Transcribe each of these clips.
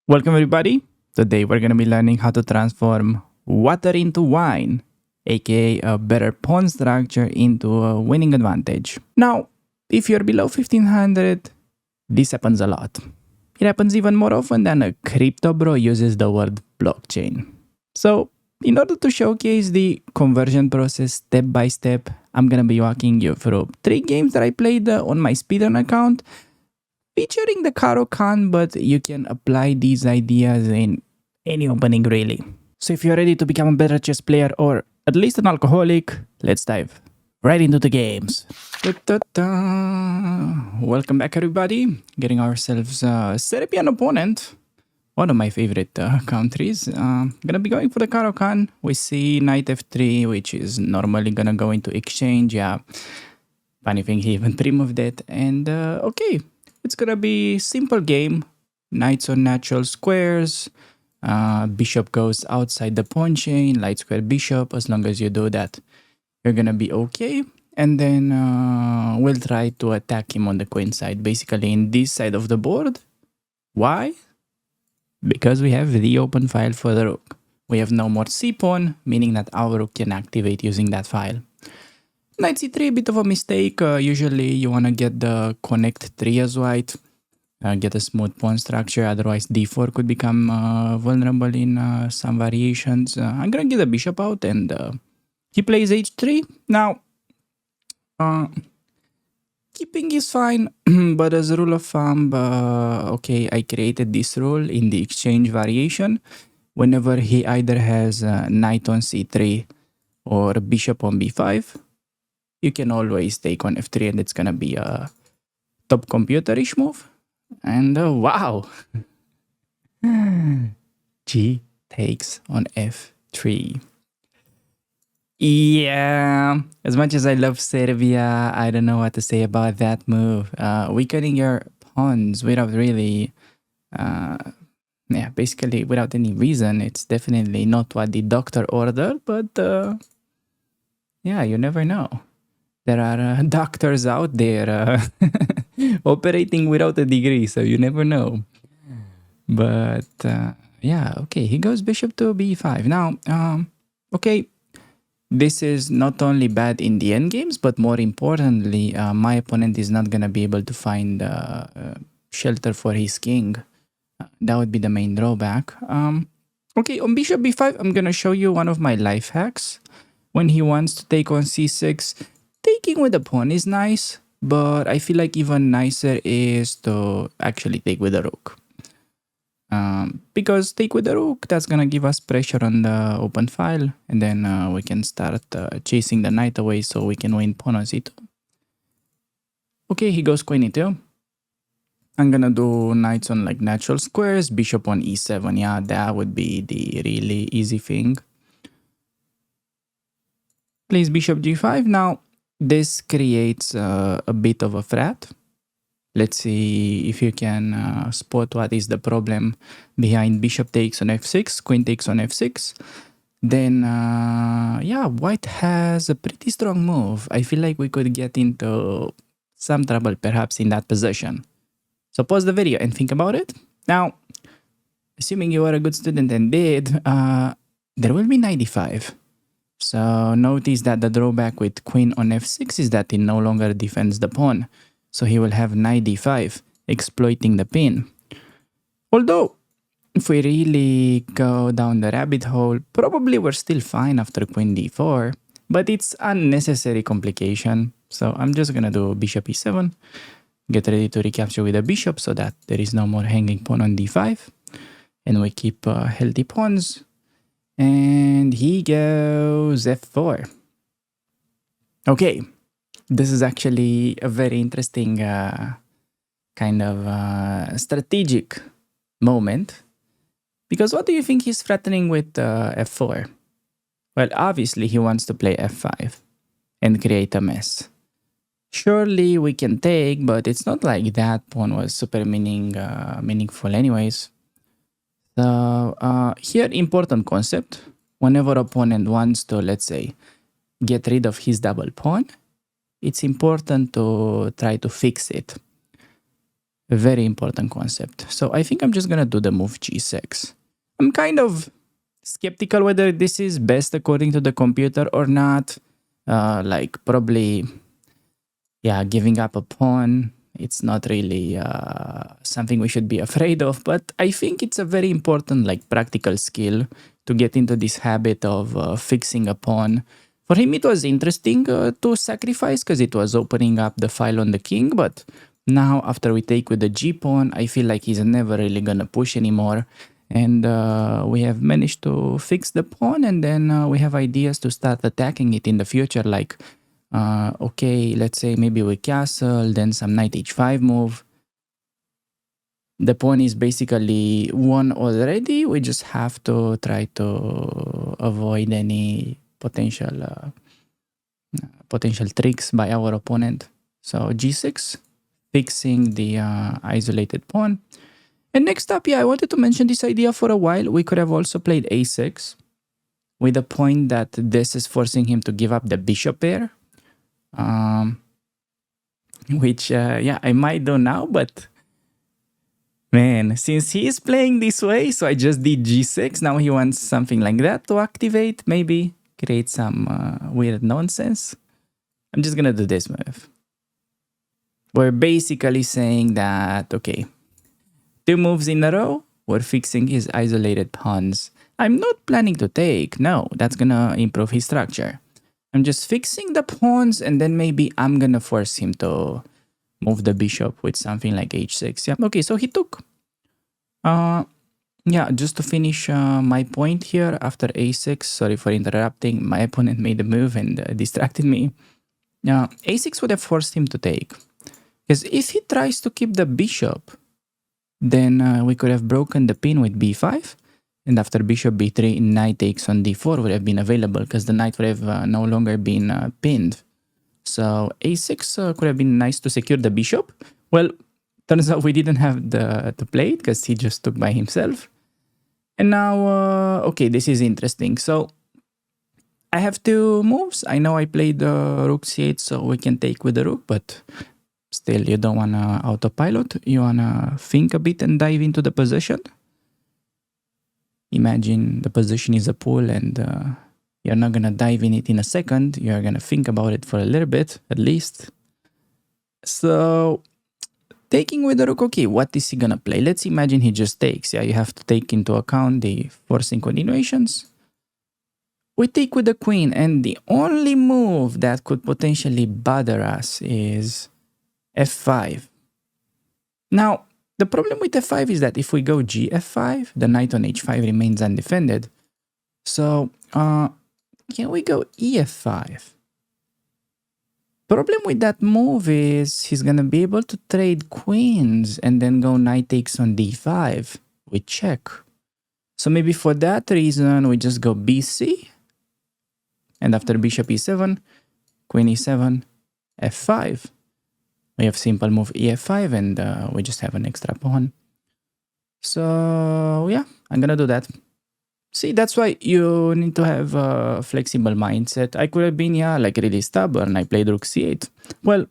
Welcome, everybody. Today, we're going to be learning how to transform water into wine, aka a better pawn structure into a winning advantage. Now, if you're below 1500, this happens a lot. It happens even more often than a crypto bro uses the word blockchain. So, in order to showcase the conversion process step by step, I'm going to be walking you through 3 games that I played on my speedrun account featuring the Caro-Kann, but you can apply these ideas in any opening really. So if you're ready to become a better chess player or at least an alcoholic, let's dive right into the games. Welcome back, everybody. Getting ourselves a Serbian opponent, one of my favorite countries. Gonna be going for the Caro-Kann. We see knight f3, which is normally gonna go into exchange. Yeah, funny thing, he even removed that. And okay, it's gonna be simple game. Knights on natural squares. Bishop goes outside the pawn chain. Light square bishop. As long as you do that, you're gonna be okay. And then we'll try to attack him on the queen side, basically in this side of the board. Why? Because we have the open file for the rook. We have no more c-pawn, meaning that our rook can activate using that file. Knight c3, a bit of a mistake. Usually you want to get the connect 3 as white, get a smooth pawn structure, otherwise d4 could become vulnerable in some variations. I'm going to get the bishop out and he plays h3. Now, keeping is fine, but as a rule of thumb, okay, I created this rule in the exchange variation. Whenever he either has knight on c3 or bishop on b5, you can always take on f3 and it's gonna be a top computerish move. And wow! G takes on f3. Yeah, as much as I love Serbia, I don't know what to say about that move. Weakening your pawns without really, basically without any reason. It's definitely not what the doctor ordered, but yeah, you never know. There are doctors out there operating without a degree, so you never know. But yeah, okay, he goes bishop to b5. Now, okay, this is not only bad in the endgames, but more importantly, my opponent is not going to be able to find shelter for his king. That would be the main drawback. Okay, on bishop b5, I'm going to show you one of my life hacks. When he wants to take on c6, taking with the pawn is nice, but I feel like even nicer is to actually take with the rook. Because take with the rook, that's gonna give us pressure on the open file, and then we can start chasing the knight away so we can win pawn on c2. Okay, he goes queen e2. I'm gonna do knights on like natural squares, bishop on e7. Yeah, that would be the really easy thing. Plays bishop g5. Now, this creates a bit of a threat. Let's see if you can spot what is the problem behind bishop takes on f6, queen takes on f6. Then, yeah, white has a pretty strong move. I feel like we could get into some trouble perhaps in that position. So pause the video and think about it. Now, assuming you are a good student and did, there will be knight d5. So notice that the drawback with queen on f6 is that it no longer defends the pawn. So he will have knight d5, exploiting the pin. Although, if we really go down the rabbit hole, probably we're still fine after queen d4. But it's unnecessary complication. So I'm just gonna do bishop e7. Get ready to recapture with a bishop so that there is no more hanging pawn on d5. And we keep healthy pawns. And he goes f4. Okay, this is actually a very interesting kind of strategic moment. Because what do you think he's threatening with f4? Well, obviously he wants to play f5 and create a mess. Surely we can take, but it's not like that pawn was super meaningful anyways. So here, important concept. Whenever opponent wants to, let's say, get rid of his double pawn, it's important to try to fix it. A very important concept. So I think I'm just gonna do the move g6. I'm kind of skeptical whether this is best according to the computer or not. Like probably, yeah, giving up a pawn. It's not really something we should be afraid of, but I think it's a very important like practical skill to get into this habit of fixing a pawn. For him, it was interesting to sacrifice because it was opening up the file on the king, but now after we take with the g pawn, I feel like he's never really gonna push anymore. And we have managed to fix the pawn, and then we have ideas to start attacking it in the future, like okay, let's say maybe we castle, then some knight h5 move. The pawn is basically won already. We just have to try to avoid any potential tricks by our opponent. So g6, fixing the isolated pawn. And next up, yeah, I wanted to mention this idea for a while. We could have also played a6 with the point that this is forcing him to give up the bishop pair. Which, yeah, I might do now, but man, since he is playing this way, so I just did g6. Now he wants something like that to activate, maybe create some weird nonsense. I'm just gonna do this move. We're basically saying that, okay, 2 moves in a row, we're fixing his isolated pawns. I'm not planning to take, no, that's gonna improve his structure. I'm just fixing the pawns, and then maybe I'm gonna force him to move the bishop with something like h6. Yeah, okay, so he took. Yeah, just to finish my point here, after a6, sorry for interrupting, my opponent made a move and distracted me. A6 would have forced him to take. Because if he tries to keep the bishop, then we could have broken the pin with b5. And after bishop b3, knight takes on d4 would have been available because the knight would have no longer been pinned. So a6 could have been nice to secure the bishop. Well, turns out we didn't have to play it because he just took by himself. And now, okay, this is interesting. So I have 2 moves. I know I played rook c8, so we can take with the rook, but still, you don't want to autopilot. You want to think a bit and dive into the position. Imagine the position is a pool and you're not going to dive in it in a second. You're going to think about it for a little bit, at least. So, taking with the rook, okay, what is he going to play? Let's imagine he just takes. Yeah, you have to take into account the forcing continuations. We take with the queen, and the only move that could potentially bother us is f5. Now, the problem with f5 is that if we go gf5, the knight on h5 remains undefended. So, can we go ef5? Problem with that move is he's gonna be able to trade queens and then go knight takes on d5 with check. So maybe for that reason, we just go bc. And after bishop e7, queen e7, f5. We have simple move ef5 and we just have an extra pawn. So yeah, I'm gonna do that. See, that's why you need to have a flexible mindset. I could have been, yeah, like really stubborn. I played rook c8. Well,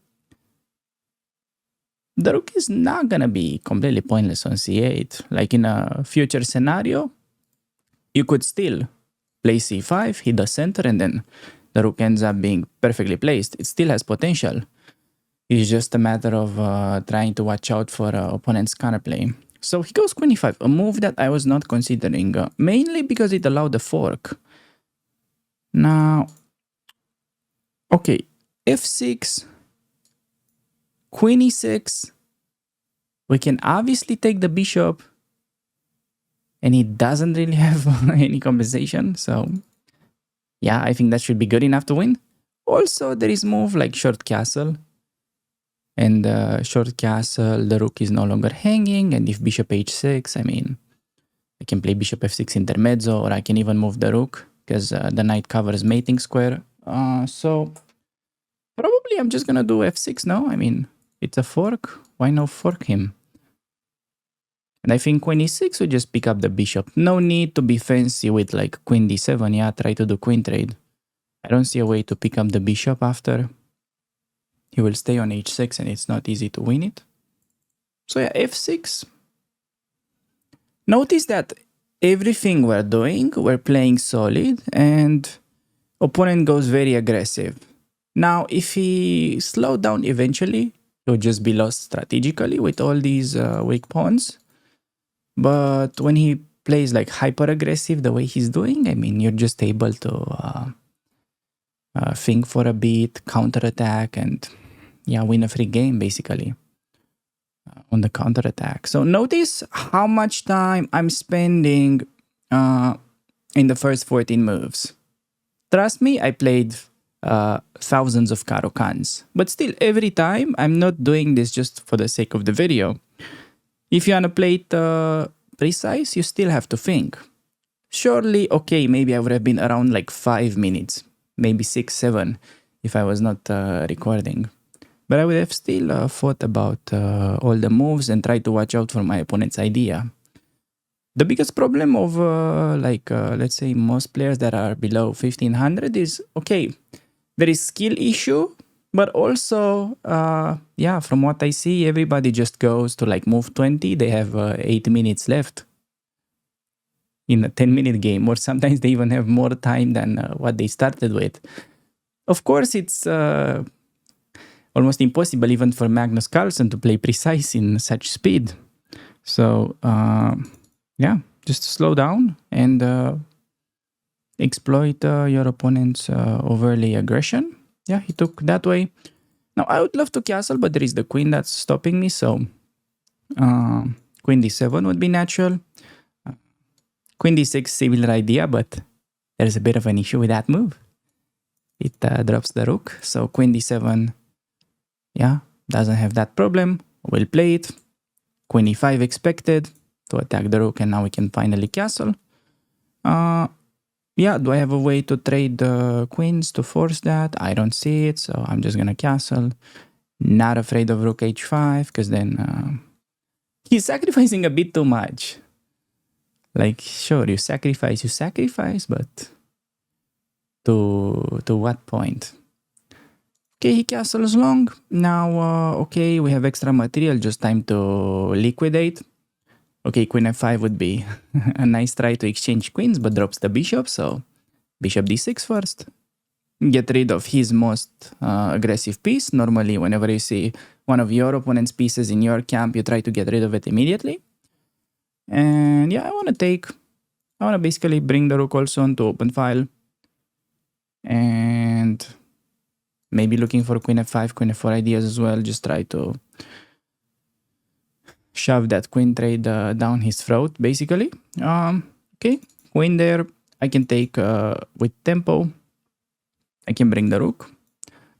the rook is not gonna be completely pointless on c8. Like in a future scenario, you could still play c5, hit the center, and then the rook ends up being perfectly placed. It still has potential. It's just a matter of trying to watch out for opponent's counterplay. So he goes queen e5, a move that I was not considering, mainly because it allowed the fork. Now, okay, f6, queen e6, we can obviously take the bishop, and he doesn't really have any compensation, so yeah, I think that should be good enough to win. Also, there is move like short castle. And short castle, the rook is no longer hanging, and if bishop h6, I mean, I can play bishop f6 intermezzo, or I can even move the rook, because the knight covers mating square. So, probably I'm just gonna do f6 now. I mean, it's a fork, why not fork him? And I think queen e6 would just pick up the bishop. No need to be fancy with like queen d7, yeah, try to do queen trade. I don't see a way to pick up the bishop after. He will stay on h6 and it's not easy to win it. So yeah, f6. Notice that everything we're doing, we're playing solid, and opponent goes very aggressive. Now, if he slowed down eventually, he'll just be lost strategically with all these weak pawns. But when he plays like hyper aggressive the way he's doing, I mean, you're just able to think for a bit, counter attack, and yeah, win a free game basically on the counter attack. So notice how much time I'm spending in the first 14 moves. Trust me, I played thousands of Caro-Cans, but still, every time I'm not doing this just for the sake of the video. If you wanna play it precise, you still have to think. Surely, okay, maybe I would have been around like 5 minutes, maybe 6, 7, if I was not recording. But I would have still thought about all the moves and tried to watch out for my opponent's idea. The biggest problem of let's say most players that are below 1500 is, okay, there is skill issue, but also, yeah, from what I see, everybody just goes to like move 20. They have 8 minutes left in a 10-minute game, or sometimes they even have more time than what they started with. Of course, it's almost impossible even for Magnus Carlsen to play precise in such speed. So, yeah, just slow down and exploit your opponent's overly aggression. Yeah, he took that way. Now, I would love to castle, but there is the queen that's stopping me. So, queen d7 would be natural. Queen d6, similar idea, but there's a bit of an issue with that move. It drops the rook. So, queen d7, yeah, doesn't have that problem. We'll play it. Queen e5 expected to attack the rook, and now we can finally castle. Yeah, do I have a way to trade the queens to force that? I don't see it, so I'm just gonna castle. Not afraid of rook h5, because then he's sacrificing a bit too much. Like, sure, you sacrifice, but to what point? Okay, he castles long. Now, okay, we have extra material, just time to liquidate. Okay, queen f5 would be a nice try to exchange queens, but drops the bishop, so bishop d6 first. Get rid of his most aggressive piece. Normally, whenever you see one of your opponent's pieces in your camp, you try to get rid of it immediately. And yeah, I want to basically bring the rook also onto open file. And maybe looking for queen f5, queen f4 ideas as well. Just try to shove that queen trade down his throat, basically. Okay, queen there. I can take with tempo. I can bring the rook.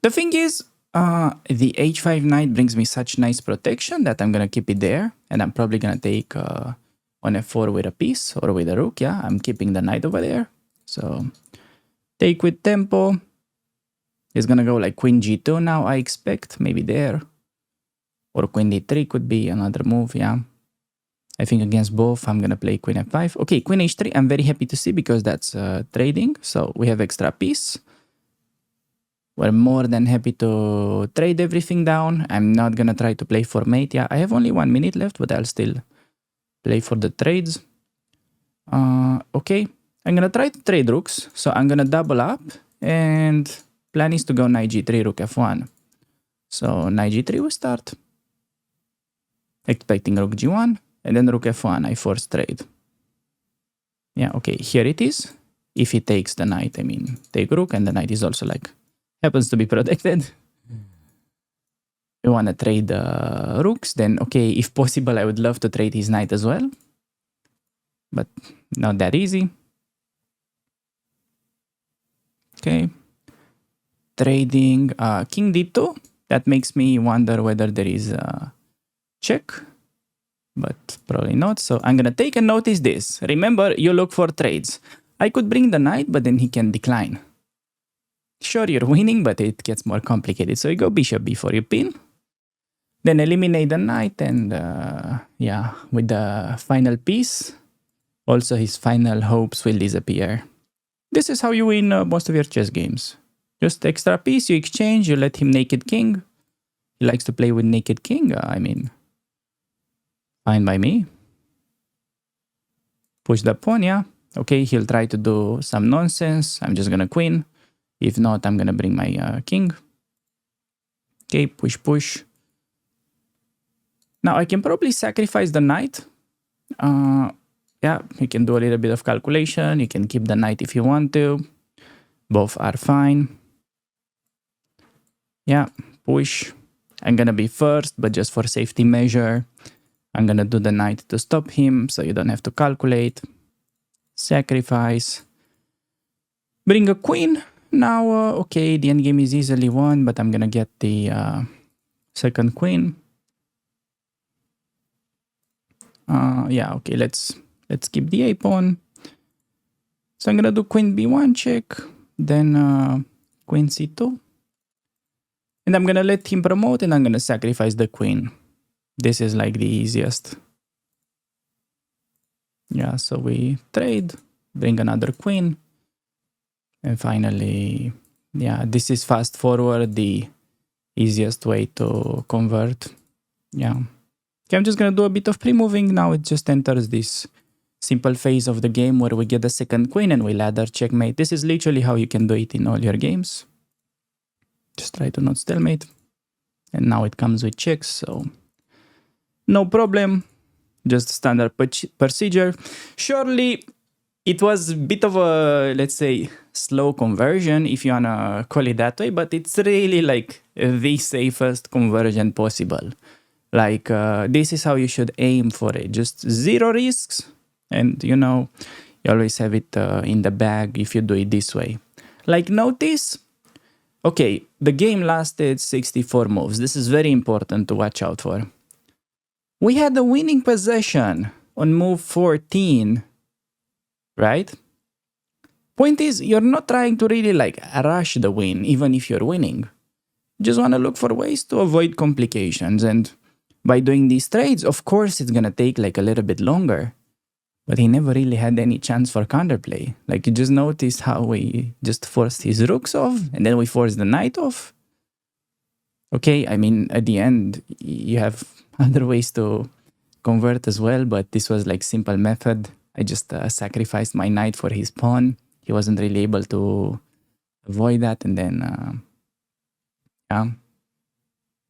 The thing is, the h5 knight brings me such nice protection that I'm gonna keep it there, and I'm probably gonna take on f4 with a piece or with a rook. Yeah, I'm keeping the knight over there. So take with tempo. He's gonna go like queen g2 now, I expect, maybe there. Or queen d3 could be another move, yeah. I think against both, I'm gonna play queen f5. Okay, queen h3, I'm very happy to see because that's trading. So we have extra piece. We're more than happy to trade everything down. I'm not gonna try to play for mate. Yeah, I have only 1 minute left, but I'll still play for the trades. Okay, I'm gonna try to trade rooks. So I'm gonna double up, and plan is to go knight g3, rook f1. So knight g3 will start. Expecting rook g1, and then rook f1, I force trade. Yeah, okay, here it is. If he takes the knight, I mean, take rook, and the knight is also like, happens to be protected. You want to trade the rooks, then okay, if possible, I would love to trade his knight as well. But not that easy. Okay. Trading king d2. That makes me wonder whether there is a check, but probably not. So I'm gonna take and notice this. Remember, you look for trades. I could bring the knight, but then he can decline. Sure, you're winning, but it gets more complicated. So you go bishop before you pin. Then eliminate the knight, and yeah, with the final piece, also his final hopes will disappear. This is how you win most of your chess games. Just extra piece, you exchange, you let him naked king. He likes to play with naked king, I mean. Fine by me. Push the pawn, yeah. Okay, he'll try to do some nonsense. I'm just gonna queen. If not, I'm gonna bring my king. Okay, push, push. Now I can probably sacrifice the knight. Yeah, you can do a little bit of calculation. You can keep the knight if you want to. Both are fine. Yeah, push. I'm gonna be first, but just for safety measure. I'm gonna do the knight to stop him, so you don't have to calculate. Sacrifice. Bring a queen. Now, okay, the endgame is easily won, but I'm gonna get the second queen. Yeah, okay, let's keep the a pawn. So I'm gonna do queen b1 check, then queen c2. And I'm gonna let him promote and I'm gonna sacrifice the queen. This is like the easiest. Yeah, so we trade, bring another queen. And finally, yeah, this is fast forward, the easiest way to convert. Yeah. Okay, I'm just gonna do a bit of pre-moving. Now it just enters this simple phase of the game where we get the second queen and we ladder checkmate. This is literally how you can do it in all your games. Just try to not stalemate. And now it comes with checks, so no problem. Just standard procedure. Surely it was a bit of a, let's say, slow conversion, if you wanna call it that way, but it's really like the safest conversion possible. Like, this is how you should aim for it. Just zero risks. And, you know, you always have it in the bag if you do it this way. Like, notice, okay, the game lasted 64 moves. This is very important to watch out for. We had the winning possession on move 14, right? Point is, you're not trying to really like rush the win, even if you're winning. You just want to look for ways to avoid complications. And by doing these trades, of course, it's going to take like a little bit longer. But he never really had any chance for counterplay. Like, you just noticed how we just forced his rooks off, and then we forced the knight off. Okay, I mean, at the end, you have other ways to convert as well, but this was like simple method. I just sacrificed my knight for his pawn. He wasn't really able to avoid that, and then, yeah.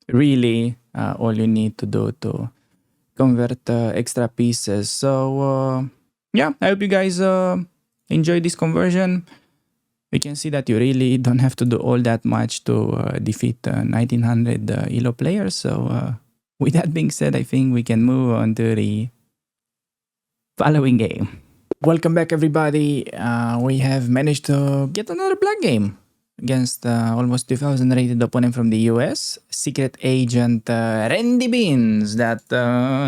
Really, all you need to do to convert extra pieces. So yeah, I hope you guys enjoy this conversion. You can see that you really don't have to do all that much to defeat 1900 ELO players. So with that being said, I think we can move on to the following game. Welcome back, everybody. We have managed to get another black game against almost 2000 rated opponent from the US, Secret Agent Randy Beans. That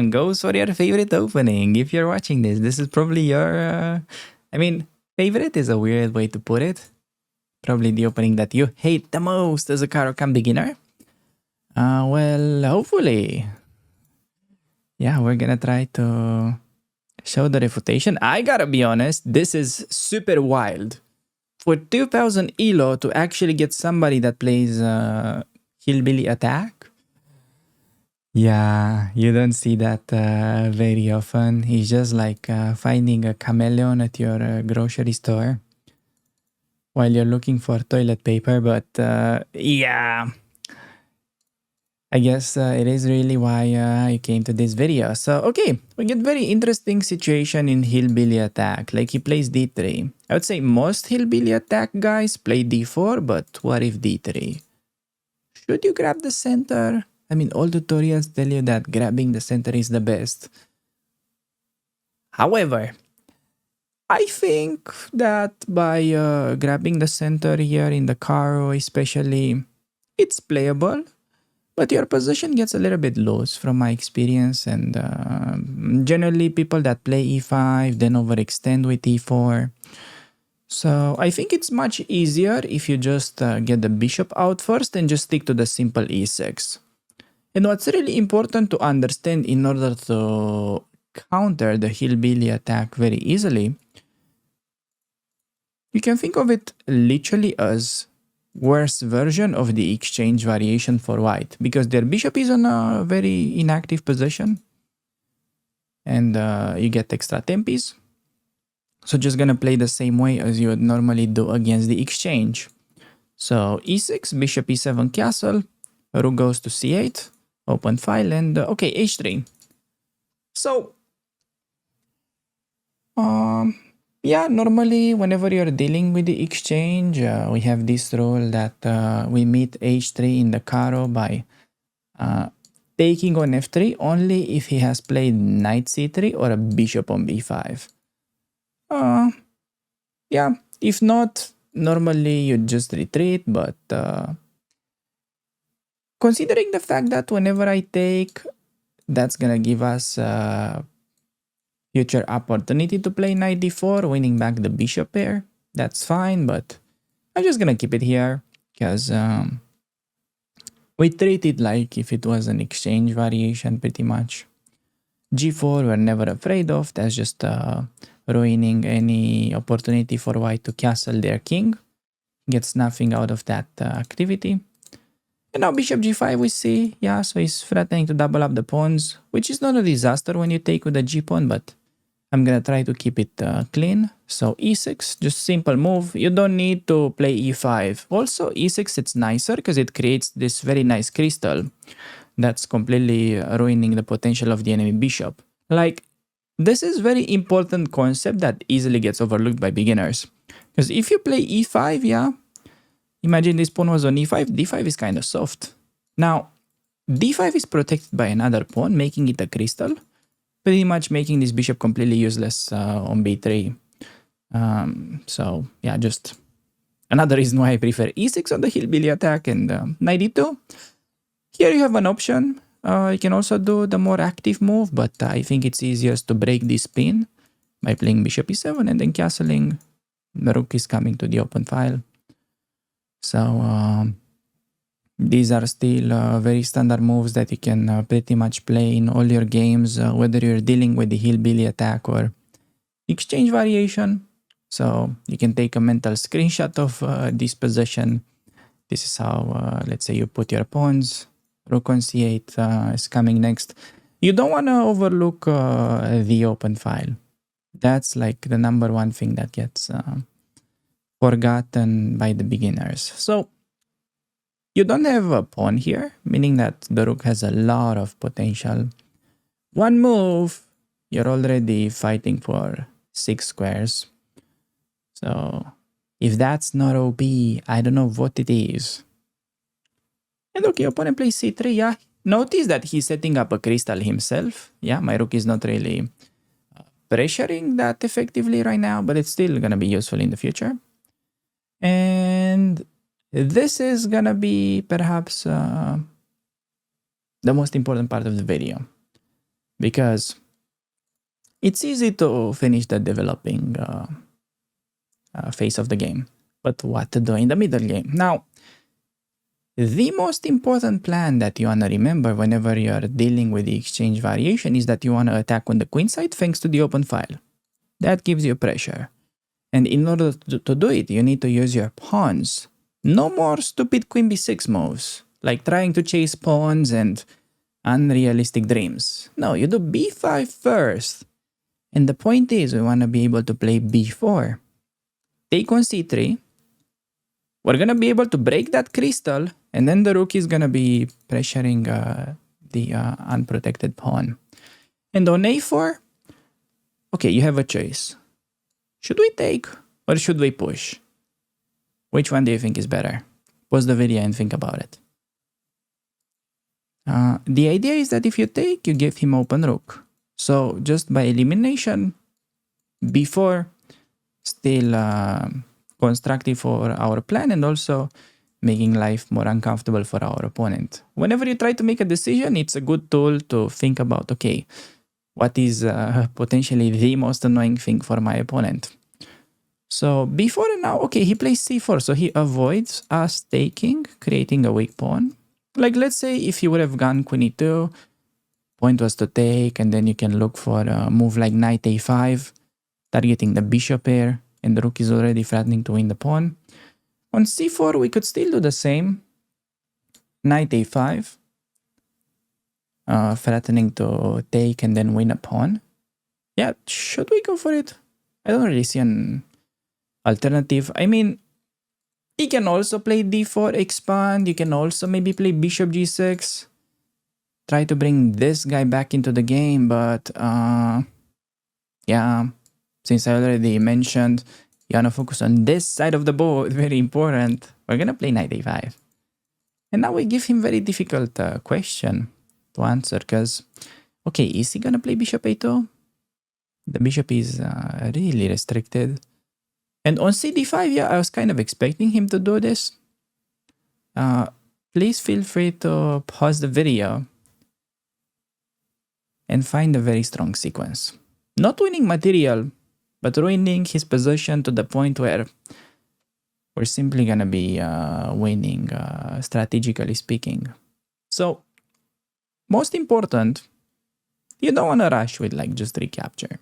goes for your favorite opening. If you're watching this, this is probably your, I mean, favorite is a weird way to put it. Probably the opening that you hate the most as a Caro-Kann beginner. Well, hopefully. Yeah, we're gonna try to show the refutation. I gotta be honest, this is super wild. For 2000 ELO to actually get somebody that plays Hillbilly Attack. Yeah, you don't see that very often. He's just like finding a chameleon at your grocery store while you're looking for toilet paper. But yeah, I guess it is really why I came to this video. So, okay, we get very interesting situation in Hillbilly Attack. Like, he plays d3. I would say most Hillbilly Attack guys play d4, but what if d3? Should you grab the center? I mean, all tutorials tell you that grabbing the center is the best. However, I think that by grabbing the center here in the Caro especially, it's playable. But your position gets a little bit loose from my experience, and generally people that play e5 then overextend with e4. So I think it's much easier if you just get the bishop out first and just stick to the simple e6. And what's really important to understand in order to counter the Hillbilly Attack very easily, you can think of it literally as worse version of the exchange variation for white, because their bishop is on a very inactive position. and you get extra tempis. So just gonna play the same way as you would normally do against the exchange. So e6, bishop e7 castle, rook goes to c8, open file, and okay, h3. So, yeah, normally whenever you're dealing with the exchange, we have this rule that we meet h3 in the caro by taking on f3 only if he has played knight c3 or a bishop on b5. Yeah, if not, normally you just retreat, but considering the fact that whenever I take, that's gonna give us future opportunity to play knight d4, winning back the bishop pair. That's fine, but I'm just gonna keep it here because we treat it like if it was an exchange variation pretty much. g4 we're never afraid of. That's just ruining any opportunity for white to castle their king. Gets nothing out of that activity. And now bishop g5 we see, yeah, so he's threatening to double up the pawns, which is not a disaster when you take with the g-pawn, but I'm gonna try to keep it clean. So e6, just simple move. You don't need to play e5. Also, e6, it's nicer because it creates this very nice crystal that's completely ruining the potential of the enemy bishop. Like, this is very important concept that easily gets overlooked by beginners. Because if you play e5, yeah, imagine this pawn was on e5, d5 is kind of soft. Now, d5 is protected by another pawn, making it a crystal, pretty much making this bishop completely useless on b3. So, yeah, just another reason why I prefer e6 on the hillbilly attack and knight e2. Here you have an option. You can also do the more active move, but I think it's easiest to break this pin by playing bishop e7 and then castling. The rook is coming to the open file. So these are still very standard moves that you can pretty much play in all your games, whether you're dealing with the hillbilly attack or exchange variation. So you can take a mental screenshot of this position. This is how, let's say, you put your pawns. Rook on c8 is coming next. You don't want to overlook the open file. That's like the number one thing that gets forgotten by the beginners. So you don't have a pawn here, meaning that the rook has a lot of potential. One move, you're already fighting for 6 squares. So if that's not OP, I don't know what it is. And okay, opponent plays c3, yeah. Notice that he's setting up a crystal himself. Yeah, my rook is not really pressuring that effectively right now, but it's still gonna be useful in the future. And this is gonna be perhaps the most important part of the video, because it's easy to finish the developing phase of the game, but what to do in the middle game? Now, the most important plan that you want to remember whenever you are dealing with the exchange variation is that you want to attack on the queen side thanks to the open file. That gives you pressure. And in order to do it, you need to use your pawns. No more stupid queen b6 moves, like trying to chase pawns and unrealistic dreams. No, you do b5 first. And the point is, we want to be able to play b4. Take on c3. We're going to be able to break that crystal, and then the rook is going to be pressuring the unprotected pawn. And on a4, okay, you have a choice. Should we take or should we push? Which one do you think is better? Pause the video and think about it. The idea is that if you take, you give him open rook. So just by elimination, b4 still constructive for our plan and also making life more uncomfortable for our opponent. Whenever you try to make a decision, it's a good tool to think about, okay, what is potentially the most annoying thing for my opponent? So b4 now, okay, he plays c4, so he avoids us taking, creating a weak pawn. Like, let's say if he would have gone queen e2, point was to take, and then you can look for a move like knight a5, targeting the bishop pair, and the rook is already threatening to win the pawn. On c4, we could still do the same. Knight a5, threatening to take and then win a pawn. Yeah, should we go for it? I don't really see an alternative. I mean, he can also play d4, expand. You can also maybe play bishop g6. Try to bring this guy back into the game, but yeah, since I already mentioned, you wanna focus on this side of the board, very important. We're gonna play knight a5. And now we give him very difficult question to answer, because, okay, is he gonna play bishop a2? The bishop is really restricted. And on cd5, yeah, I was kind of expecting him to do this. Please feel free to pause the video and find a very strong sequence. Not winning material, but ruining his position to the point where we're simply gonna be winning, strategically speaking. So, most important, you don't wanna rush with like just recapture.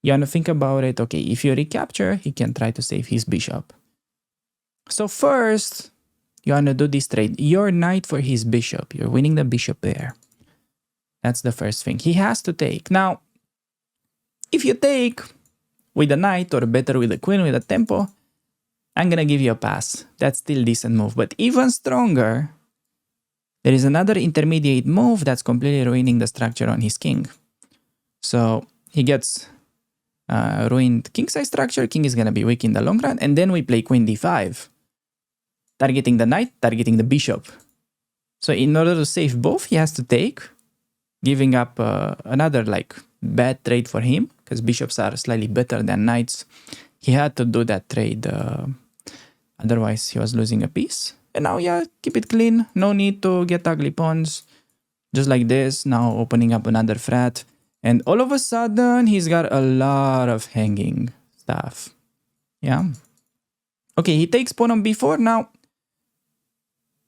You wanna think about it, okay, if you recapture, he can try to save his bishop. So first, you wanna do this trade. Your knight for his bishop. You're winning the bishop there. That's the first thing. He has to take. Now, if you take with a knight, or better with a queen with a tempo, I'm gonna give you a pass. That's still a decent move. But even stronger, there is another intermediate move that's completely ruining the structure on his king. So he gets ruined king-side structure. King is gonna be weak in the long run. And then we play queen d5. Targeting the knight, targeting the bishop. So in order to save both, he has to take, giving up another like bad trade for him, because bishops are slightly better than knights. He had to do that trade, otherwise he was losing a piece. And now, yeah, keep it clean. No need to get ugly pawns. Just like this, now opening up another frat. And all of a sudden, he's got a lot of hanging stuff. Yeah. Okay, he takes pawn on b4 now.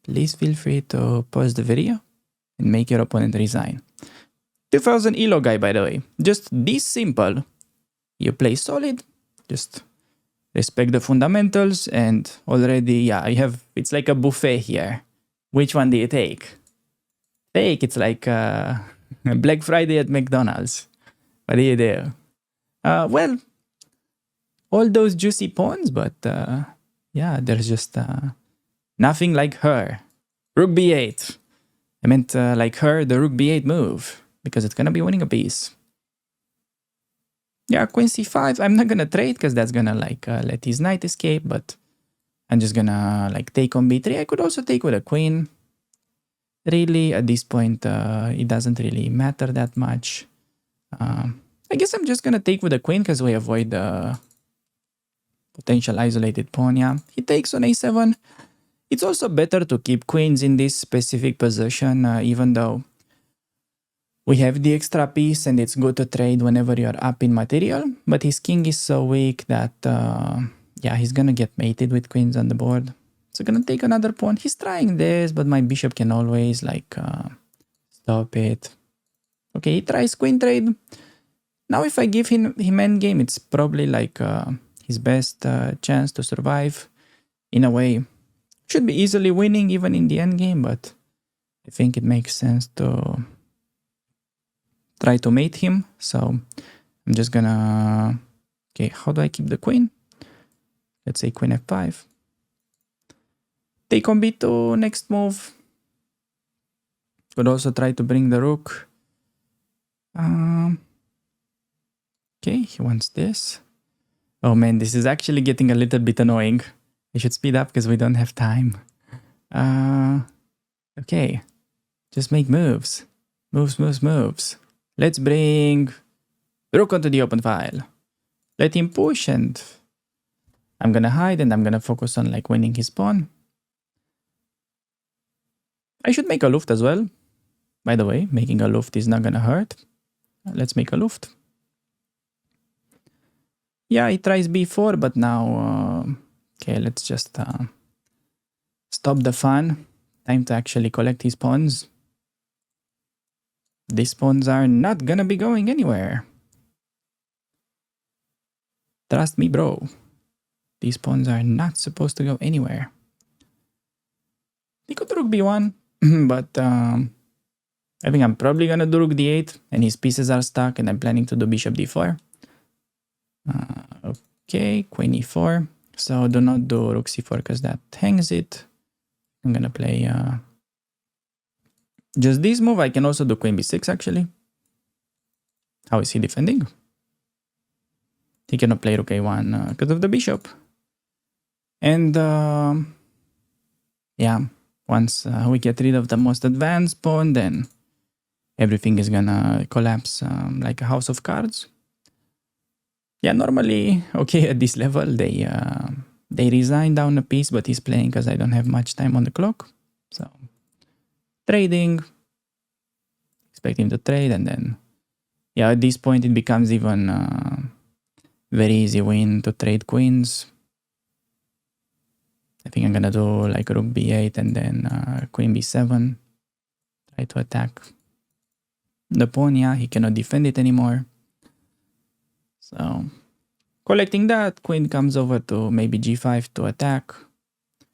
Please feel free to pause the video and make your opponent resign. 2000 elo guy, by the way. Just this simple. You play solid. Just respect the fundamentals, and already, yeah, you have, it's like a buffet here. Which one do you take? Take, it's like Black Friday at McDonald's. What do you do? Well, all those juicy pawns, but yeah, there's just nothing like her. Rook b8. I meant like her, the rook b8 move, because it's gonna be winning a piece. Yeah, queen c5. I'm not gonna trade because that's gonna like let his knight escape, but I'm just gonna like take on b3. I could also take with a queen. Really, at this point, it doesn't really matter that much. I guess I'm just gonna take with a queen because we avoid the potential isolated pawn. Yeah, he takes on a7. It's also better to keep queens in this specific position, even though we have the extra piece and it's good to trade whenever you're up in material. But his king is so weak that, yeah, he's gonna get mated with queens on the board. So gonna take another pawn. He's trying this, but my bishop can always like stop it. Okay, he tries queen trade. Now if I give him endgame, it's probably like his best chance to survive. In a way, should be easily winning even in the endgame, but I think it makes sense to try to mate him. So I'm just gonna, okay, how do I keep the queen? Let's say queen f5. Take on b2, next move. Could also try to bring the rook. Okay, he wants this. Oh man, this is actually getting a little bit annoying. I should speed up because we don't have time. Okay, just make moves. Moves. Let's bring rook onto the open file. Let him push, and I'm gonna hide, and I'm gonna focus on like winning his pawn. I should make a luft as well. By the way, making a luft is not gonna hurt. Let's make a luft. Yeah, he tries b4, but now, okay, let's just stop the fun. Time to actually collect his pawns. These pawns are not gonna be going anywhere. Trust me, bro. These pawns are not supposed to go anywhere. He could rook b1, but I think I'm probably gonna do rook d8 and his pieces are stuck and I'm planning to do bishop d4. Okay, queen e4. So do not do rook c4 because that hangs it. I'm gonna play just this move. I can also do queen b6 actually. How is he defending? He cannot play rook a1 because of the bishop. And yeah, once we get rid of the most advanced pawn, then everything is gonna collapse like a house of cards. Yeah, normally, okay, at this level, they resign down a piece, but he's playing because I don't have much time on the clock. So, trading, expect him to trade, and then, yeah, at this point, it becomes even very easy win to trade queens. I think I'm gonna do like rook b8 and then queen b7. Try to attack the pawn. Yeah, he cannot defend it anymore. So, collecting that, queen comes over to maybe g5 to attack.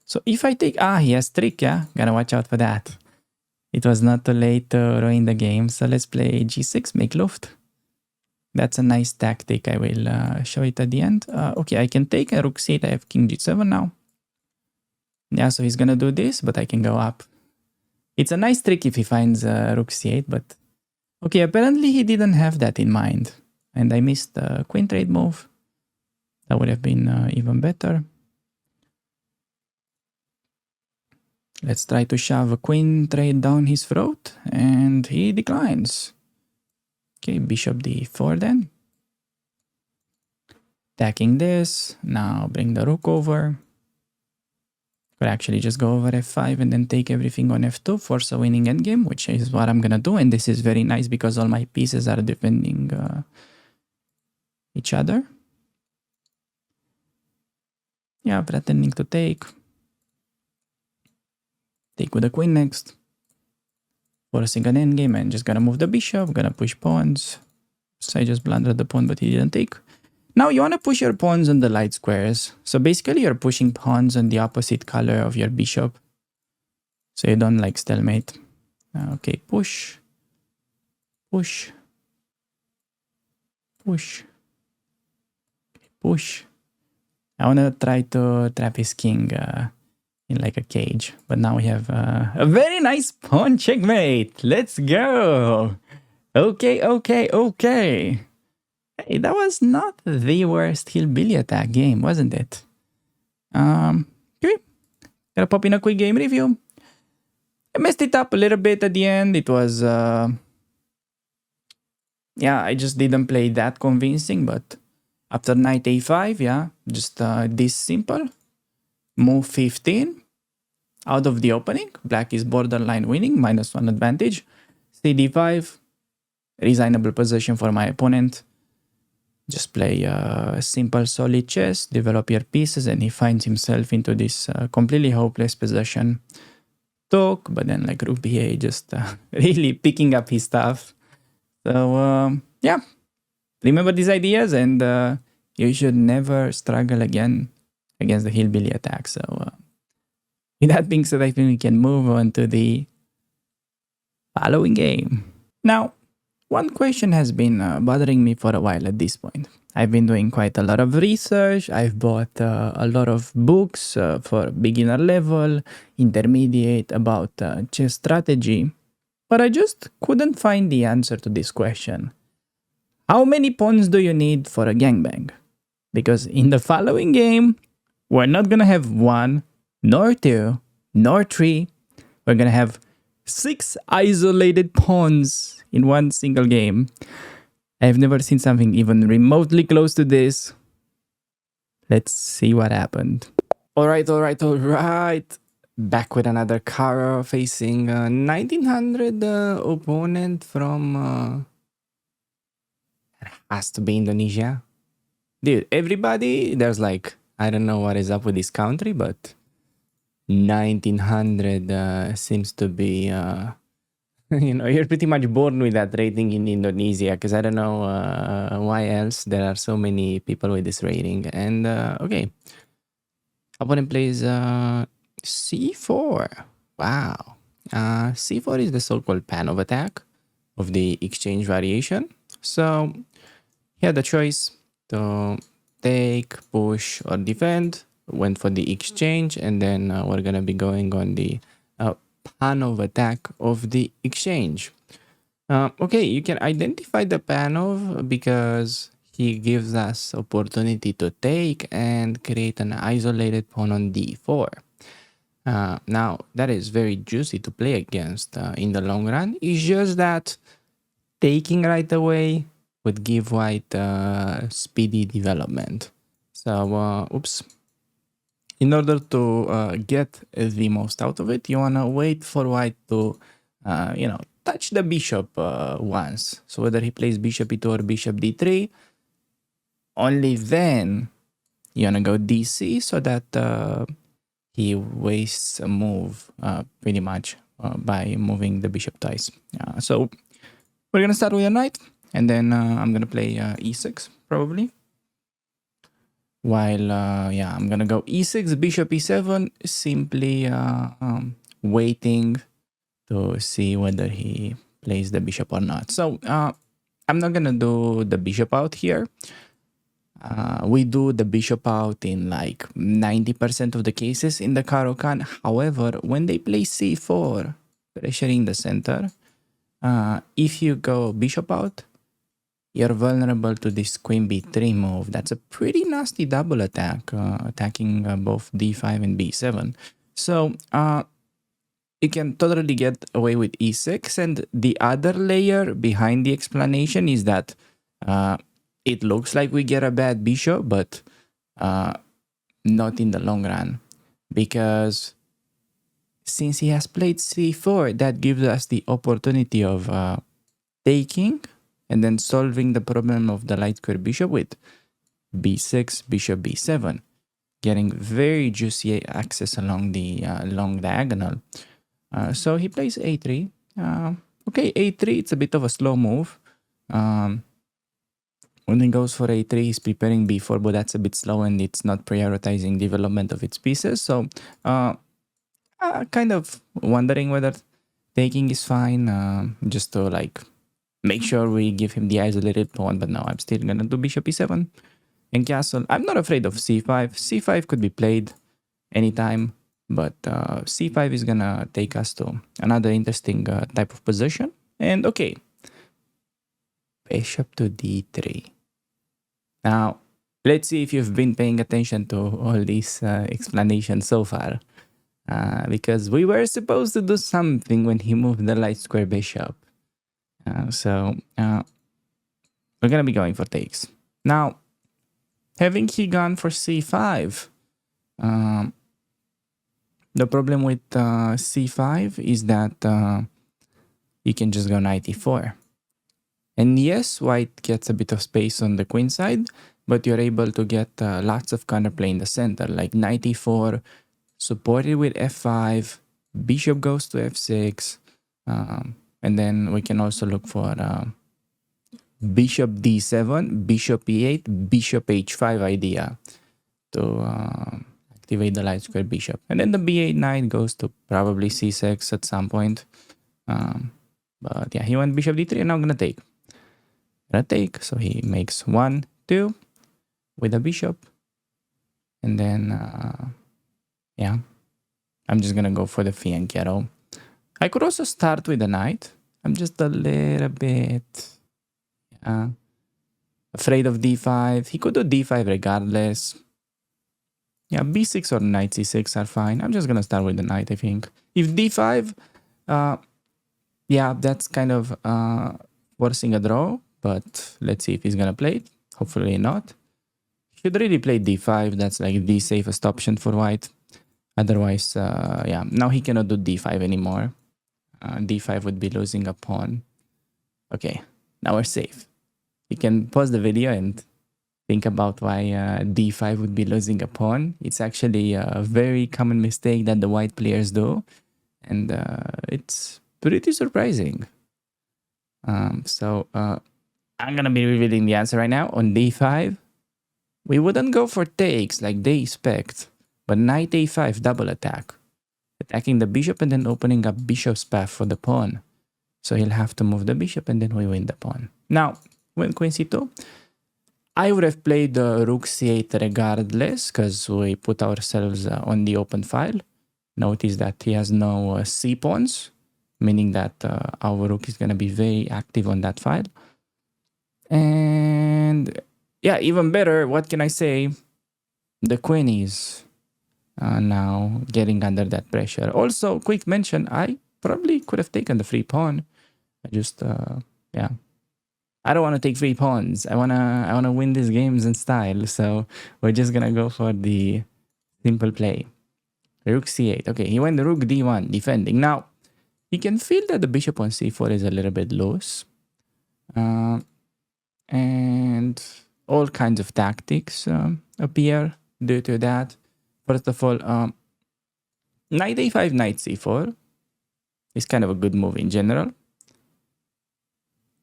So if I take, he has trick, yeah? Gotta watch out for that. It was not too late to ruin the game, so let's play g6, make Luft. That's a nice tactic, I will show it at the end. Okay, I can take a rook c8, I have king g7 now. Yeah, so he's gonna do this, but I can go up. It's a nice trick if he finds rook c8, but... Okay, apparently he didn't have that in mind. And I missed the queen trade move. That would have been even better. Let's try to shove a queen trade down his throat, and he declines. Okay, bishop d4 then. Attacking this, now bring the rook over. Could actually just go over f5 and then take everything on f2, force a winning endgame, which is what I'm gonna do, and this is very nice because all my pieces are defending each other. Yeah, pretending to take. Take with the queen next. Forcing an endgame and just gonna move the bishop, gonna push pawns. So I just blundered the pawn, but he didn't take. Now you wanna push your pawns on the light squares. So basically you're pushing pawns on the opposite color of your bishop. So you don't like stalemate. Okay, push. Push. Push. Push. I wanna try to trap his king in like a cage. But now we have a very nice pawn checkmate. Let's go. Okay, okay, okay. Hey, that was not the worst hillbilly attack game, wasn't it? Okay. Gotta pop in a quick game review. I messed it up a little bit at the end. It was, yeah, I just didn't play that convincing, but after knight a5, yeah, just this simple. Move 15 out of the opening. Black is borderline winning, -1 advantage. cd5, resignable position for my opponent. Just play simple solid chess, develop your pieces, and he finds himself into this completely hopeless position. Took, but then like rook b8, just really picking up his stuff. So yeah, remember these ideas, and you should never struggle again against the hillbilly attack. So with that being said, I think we can move on to the following game. Now, one question has been bothering me for a while at this point. I've been doing quite a lot of research. I've bought a lot of books for beginner level, intermediate, about chess strategy. But I just couldn't find the answer to this question. How many pawns do you need for a gangbang? Because in the following game, we're not gonna have 1, nor 2, nor 3. We're gonna have 6 isolated pawns in one single game. I've never seen something even remotely close to this. Let's see what happened. Alright. Back with another Caro facing 1900 opponent from... has to be Indonesia. Dude, everybody, there's like... I don't know what is up with this country, but 1900 seems to be, you know, you're pretty much born with that rating in Indonesia, because I don't know why else there are so many people with this rating. And okay, opponent plays c4. Wow, c4 is the so-called Panov attack of the exchange variation. So he had the choice to take, push, or defend. Went for the exchange, and then we're gonna be going on the Panov attack of the exchange. Okay, you can identify the Panov because he gives us opportunity to take and create an isolated pawn on d4. Now, that is very juicy to play against in the long run. It's just that taking right away would give white speedy development. So, oops. In order to get the most out of it, you want to wait for white to, touch the bishop once. So whether he plays bishop e2 or bishop d3, only then you want to go dc so that he wastes a move pretty much by moving the bishop twice. So we're going to start with a knight, and then I'm going to play e6 probably. While, I'm going to go e6, bishop e7, simply waiting to see whether he plays the bishop or not. So I'm not going to do the bishop out here. We do the bishop out in like 90% of the cases in the Caro-Kann. However, when they play c4, pressuring the center, if you go bishop out, you're vulnerable to this queen b3 move. That's a pretty nasty double attack, attacking both d5 and b7. So you can totally get away with e6. And the other layer behind the explanation is that it looks like we get a bad bishop, but not in the long run. Because since he has played c4, that gives us the opportunity of taking and then solving the problem of the light square bishop with b6, bishop b7, getting very juicy access along the long diagonal. So he plays a3. Okay, a3, it's a bit of a slow move. When he goes for a3, he's preparing b4, but that's a bit slow and it's not prioritizing development of its pieces. So kind of wondering whether taking is fine, just to like make sure we give him the isolated pawn. But now I'm still gonna do bishop e7 and castle. I'm not afraid of c5. c5 could be played anytime, but c5 is gonna take us to another interesting type of position. And okay, bishop to d3. Now, let's see if you've been paying attention to all these explanations so far. Because we were supposed to do something when he moved the light square bishop. So we're going to be going for takes. Now, having he gone for c5, the problem with c5 is that you can just go knight e4. And yes, white gets a bit of space on the queen side, but you're able to get lots of counterplay in the center, like knight e4, supported with f5, bishop goes to f6, and then we can also look for bishop d7, bishop e8, bishop h5 idea to activate the light square bishop. And then the b8 knight goes to probably c6 at some point. But yeah, he went bishop d3, and now I'm going to take. So he makes 1, 2 with a bishop. And then, I'm just going to go for the fianchetto. I could also start with a knight. I'm just a little bit afraid of d5. He could do d5 regardless. Yeah, b6 or knight c6 are fine. I'm just going to start with the knight, I think. If d5, that's kind of forcing a draw. But let's see if he's going to play it. Hopefully not. Should really play d5. That's like the safest option for white. Otherwise, now he cannot do d5 anymore. D5 would be losing a pawn. Okay, now we're safe. You can pause the video and think about why d5 would be losing a pawn. It's actually a very common mistake that the white players do. And it's pretty surprising. So I'm going to be revealing the answer right now. On d5, we wouldn't go for takes like they expect, but knight a5 double attack. attacking the bishop and then opening up bishop's path for the pawn. So he'll have to move the bishop and then we win the pawn. Now, when queen c2, I would have played rook c8 regardless because we put ourselves on the open file. Notice that he has no c pawns, meaning that our rook is going to be very active on that file. And yeah, even better, what can I say? The queen is now getting under that pressure. Also, quick mention, I probably could have taken the free pawn. I just, yeah. I don't want to take free pawns. I wanna win these games in style. So we're just gonna go for the simple play. Rook c8. Okay, he went rook d1, defending. Now, you can feel that the bishop on c4 is a little bit loose. And all kinds of tactics appear due to that. First of all, knight a5, knight c4 is kind of a good move in general.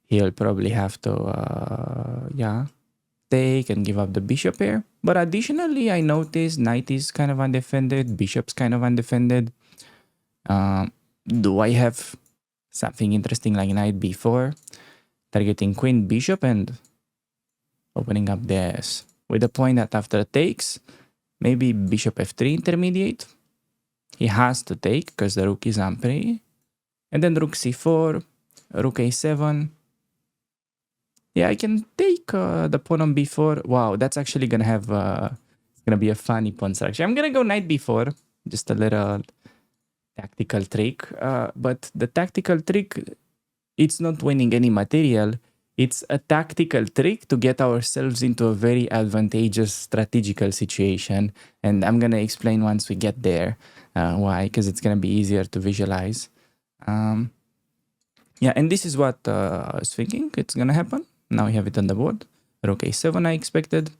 He'll probably have to, take and give up the bishop here. But additionally, I noticed knight is kind of undefended, bishop's kind of undefended. Do I have something interesting like knight b4, targeting queen, bishop, and opening up this? With the point that after takes, maybe bishop f3 intermediate. He has to take because the rook is ampre. And then rook c4, rook a7. Yeah, I can take the pawn on b4. Wow, that's actually gonna have it's gonna be a funny pawn structure. I'm gonna go knight b4, just a little tactical trick. But the tactical trick, it's not winning any material. It's a tactical trick to get ourselves into a very advantageous strategical situation, and I'm gonna explain once we get there why, because it's gonna be easier to visualize. Yeah, and this is what I was thinking it's gonna happen. Now we have it on the board. Rook a7 I expected.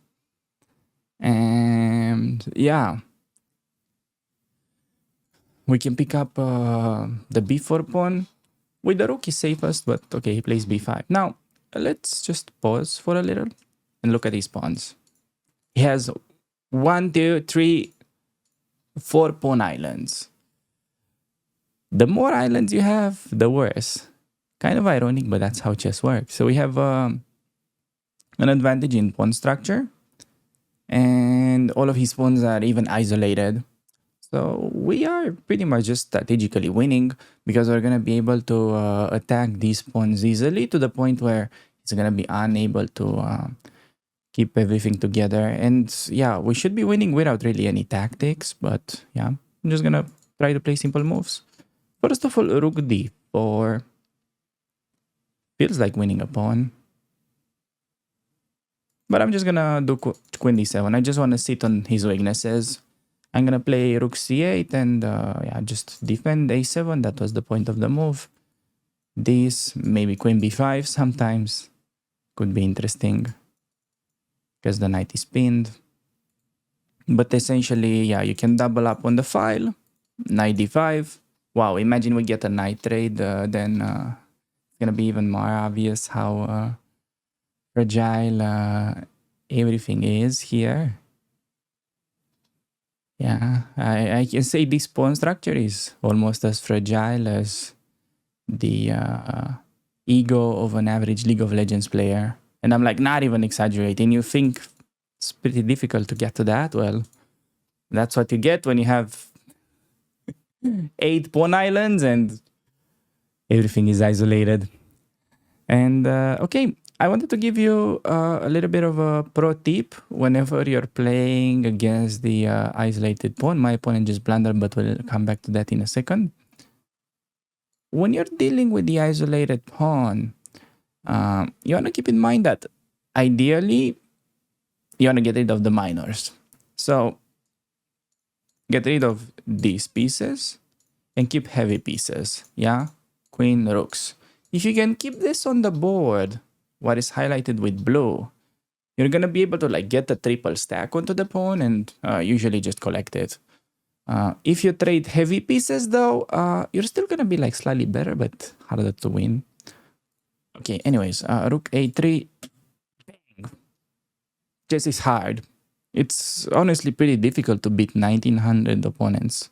And yeah. We can pick up the b4 pawn. With the rook is safest, but okay, he plays b5. Now, let's just pause for a little and look at his pawns. He has 1, 2, 3, 4 pawn islands. The more islands you have, the worse. Kind of ironic, but that's how chess works. So we have an advantage in pawn structure, and all of his pawns are even isolated. So we are pretty much just strategically winning because we're going to be able to attack these pawns easily to the point where it's going to be unable to keep everything together. And yeah, we should be winning without really any tactics, but yeah, I'm just going to try to play simple moves. First of all, rook d4. Feels like winning a pawn. But I'm just gonna do queen d7. I just want to sit on his weaknesses. I'm gonna play rook c8 and yeah, just defend a7. That was the point of the move. This, maybe queen b5 sometimes could be interesting because the knight is pinned. But essentially, yeah, you can double up on the file. Knight d5. Wow, imagine we get a knight trade, then it's gonna be even more obvious how fragile everything is here. Yeah, I can say this pawn structure is almost as fragile as the ego of an average League of Legends player. And I'm like not even exaggerating. You think it's pretty difficult to get to that? Well, that's what you get when you have 8 pawn islands and everything is isolated. And okay, I wanted to give you a little bit of a pro tip whenever you're playing against the isolated pawn. My opponent just blundered, but we'll come back to that in a second. When you're dealing with the isolated pawn, you want to keep in mind that ideally, you want to get rid of the minors. So, get rid of these pieces and keep heavy pieces. Yeah? Queen, rooks. If you can keep this on the board, what is highlighted with blue, you're going to be able to like get a triple stack onto the pawn and usually just collect it. If you trade heavy pieces though, you're still going to be like slightly better, but harder to win. Okay, anyways, rook a3. Bang. Chess is hard. It's honestly pretty difficult to beat 1900 opponents.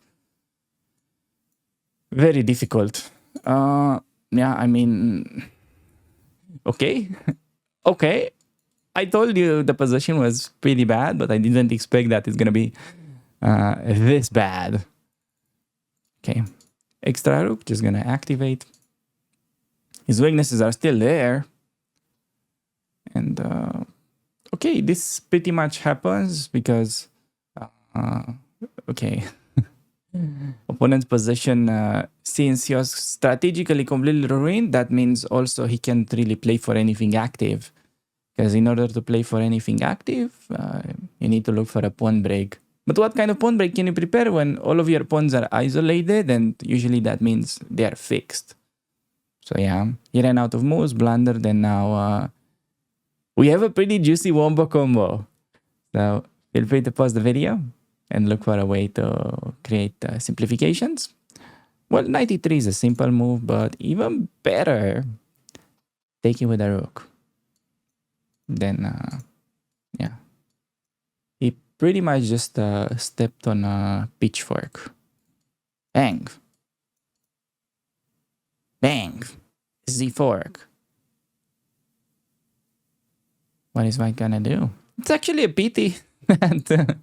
Very difficult. Yeah, I mean, okay. Okay. I told you the position was pretty bad, but I didn't expect that it's gonna be this bad. Okay. Extra rook, just gonna activate. His weaknesses are still there. And okay, this pretty much happens because okay. Opponent's position, since he was strategically completely ruined, that means also he can't really play for anything active. Because in order to play for anything active, you need to look for a pawn break. But what kind of pawn break can you prepare when all of your pawns are isolated? And usually that means they are fixed. So yeah, he ran out of moves, blundered, and now we have a pretty juicy wombo combo. So feel free to pause the video and look for a way to create simplifications. Well, knight e3 is a simple move, but even better, take it with a rook. Then, yeah. He pretty much just stepped on a pitchfork. Bang. Bang. Z-fork. What is white gonna do? It's actually a pity that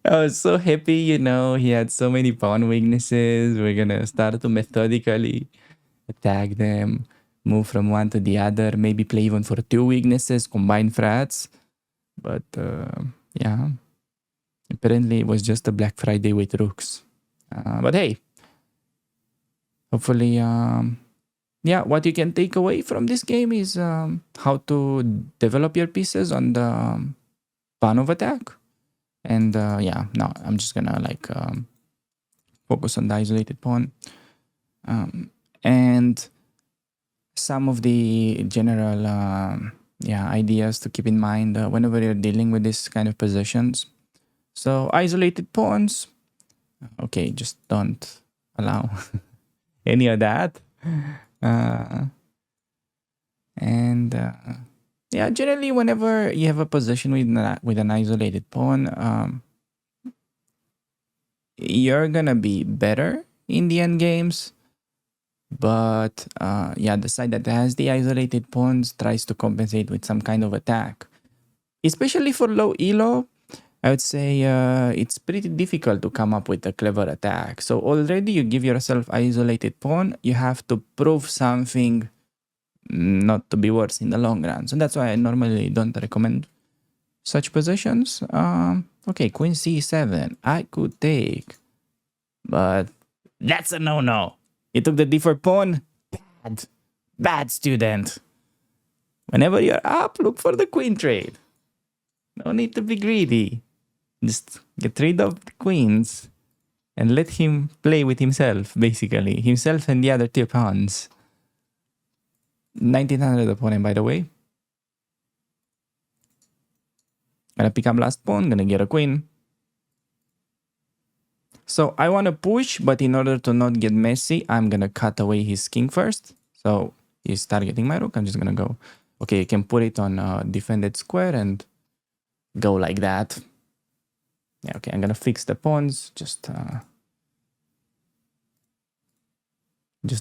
I was so happy, you know, he had so many pawn weaknesses. We're gonna start to methodically attack them, move from one to the other, maybe play even for two weaknesses, combine frats. But yeah, apparently it was just a Black Friday with rooks. But hey, hopefully, yeah, what you can take away from this game is how to develop your pieces on the pawn of attack. And yeah, now I'm just gonna like focus on the isolated pawn. And some of the general yeah, ideas to keep in mind whenever you're dealing with this kind of positions. So isolated pawns, okay, just don't allow any of that. And yeah, generally whenever you have a position with an isolated pawn, you're gonna be better in the end games. But yeah, the side that has the isolated pawns tries to compensate with some kind of attack. Especially for low elo, I would say it's pretty difficult to come up with a clever attack. So already you give yourself isolated pawn, you have to prove something not to be worse in the long run. So that's why I normally don't recommend such positions. Okay, queen c7, I could take, but that's a no-no. You took the d4 pawn. Bad student. Whenever you're up, look for the queen trade. No need to be greedy. Just get rid of the queens and let him play with himself, basically. Himself and the other two pawns. 1900 opponent, by the way. Gonna pick up last pawn, gonna get a queen. So I want to push, but in order to not get messy, I'm going to cut away his king first. So he's targeting my rook. I'm just going to go. Okay, you can put it on a defended square and go like that. Yeah, okay, I'm going to fix the pawns just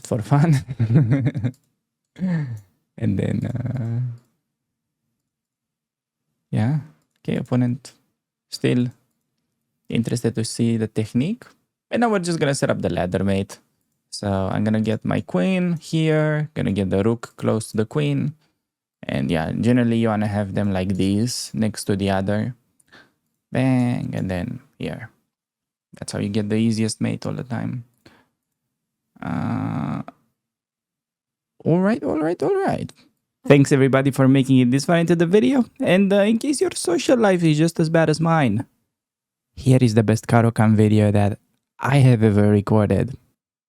for fun. And then, yeah. Okay, opponent still interested to see the technique. And now we're just gonna set up the ladder, mate. So I'm gonna get my queen here, gonna get the rook close to the queen. And yeah, generally you wanna have them like this, next to the other. Bang, and then here. That's how you get the easiest mate all the time. All right. Thanks everybody for making it this far into the video. And in case your social life is just as bad as mine, here is the best Caro-Kann video that I have ever recorded.